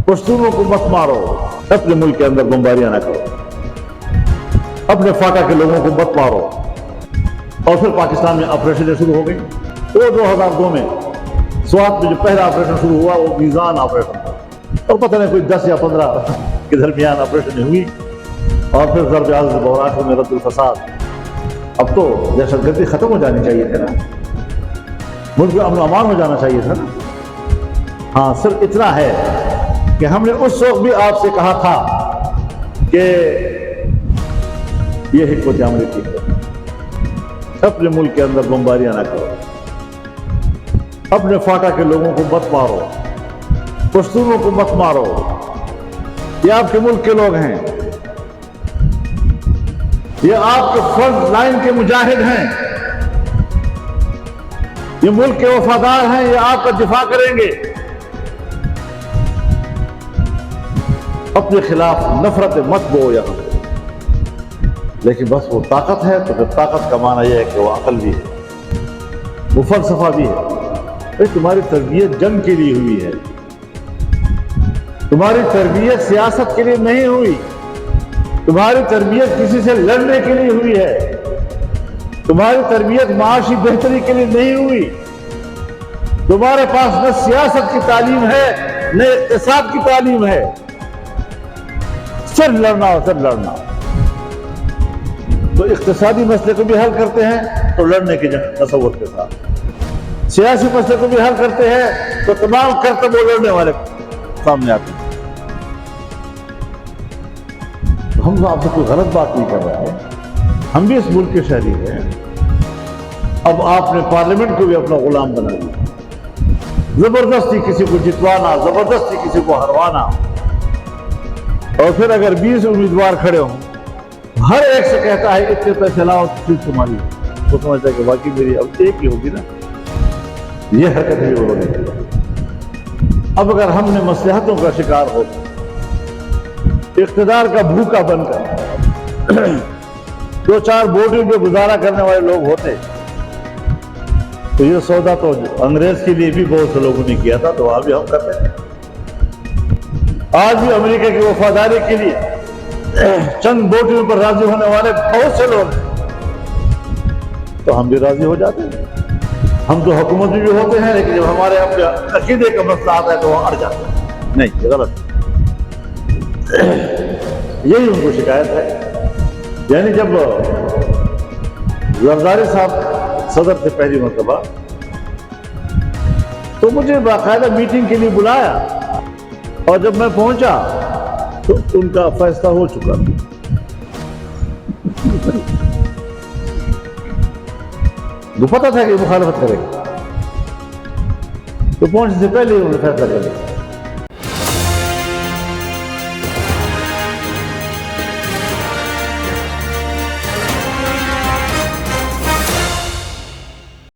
पश्तूनों को मत मारो, अपने मुल्क के अंदर बमबारियां ना करो, अपने फाटा के लोगों को मत मारो। और फिर पाकिस्तान में ऑपरेशन शुरू हो गई। वो 2002 में स्वात में जो पहला ऑपरेशन शुरू हुआ वो मीज़ान ऑपरेशन था, और पता नहीं कोई 10 या 15 के दरमियान ऑपरेशन हुई, और फिर ज़रब बौराशों में रद्दुल फसाद। अब तो दहशतगर्दी खत्म हो जानी चाहिए थी ना, मुल्क में अमन अमान हो जाना चाहिए था ना। हाँ, सिर्फ इतना है कि हमने उस वक्त भी आपसे कहा था कि ये हिकमत अमली ठीक है, अपने मुल्क के अंदर बमबारियां ना करो, अपने फाटा के लोगों को मत मारो, पश्तूनों को मत मारो, ये आपके मुल्क के लोग हैं, ये आपके फ्रंट लाइन के मुजाहिद हैं, ये मुल्क के वफादार हैं, ये आपका दिफा करेंगे। अपने खिलाफ नफरत मत बो यहां, लेकिन बस वो ताकत है तो फिर ताकत का माना यह है कि वो अकल भी है, वो फलसफा भी है। भाई तुम्हारी तरबियत जंग के लिए हुई है, तुम्हारी तरबियत सियासत के लिए नहीं हुई, तुम्हारी तरबियत किसी से लड़ने के लिए हुई है, तुम्हारी तरबियत माशी बेहतरी के लिए नहीं हुई। तुम्हारे पास न सियासत की तालीम है न इक़्तिसाद की तालीम है, सिर्फ लड़ना और सिर्फ लड़ना। तो इक़्तिसादी मसले को भी हल करते हैं तो लड़ने के तसव्वुर के साथ, सियासी मसले को भी हल करते हैं तो तमाम करतब लड़ने वाले सामने आते हैं। हम तो आपसे कोई गलत बात नहीं कर रहे हैं, हम भी इस मुल्क के शहरी हैं। अब आपने पार्लियामेंट को भी अपना गुलाम बना दिया, जबरदस्ती किसी को जितवाना, जबरदस्ती किसी को हरवाना, और फिर अगर 20 उम्मीदवार खड़े हों, हर एक से कहता है इतने पैसे लाओ तो सीट तुम्हारी, वो समझता है कि बाकी मेरी अब एक ही होगी ना। ये हरकत भी वो नहीं की। अब अगर हमने मसलहतों का शिकार हो, इख्तिदार का भूखा बनकर 2-4 बोटियों पे गुजारा करने वाले लोग होते, तो ये सौदा तो अंग्रेज के लिए भी बहुत से लोगों ने किया था, तो आज भी हम करते हैं। आज भी अमेरिका की वफादारी के लिए चंद बोटियों पर राजी होने वाले बहुत से लोग हैं, तो हम भी राजी हो जाते हैं। हम तो हुकूमत में भी होते हैं, लेकिन जब हमारे अपने अकीदे का मसला आता है तो वहां अड़ जाते हैं। नहीं, ये गलत, यही उनको शिकायत है। यानी जब जरदारी साहब सदर से पहली मरतबा, तो मुझे बाकायदा मीटिंग के लिए बुलाया, और जब मैं पहुंचा तो उनका फैसला हो चुका था। वो पता था कि मुखालफत करेगा, तो पहुंचने से पहले उन्होंने फैसला कर लिया।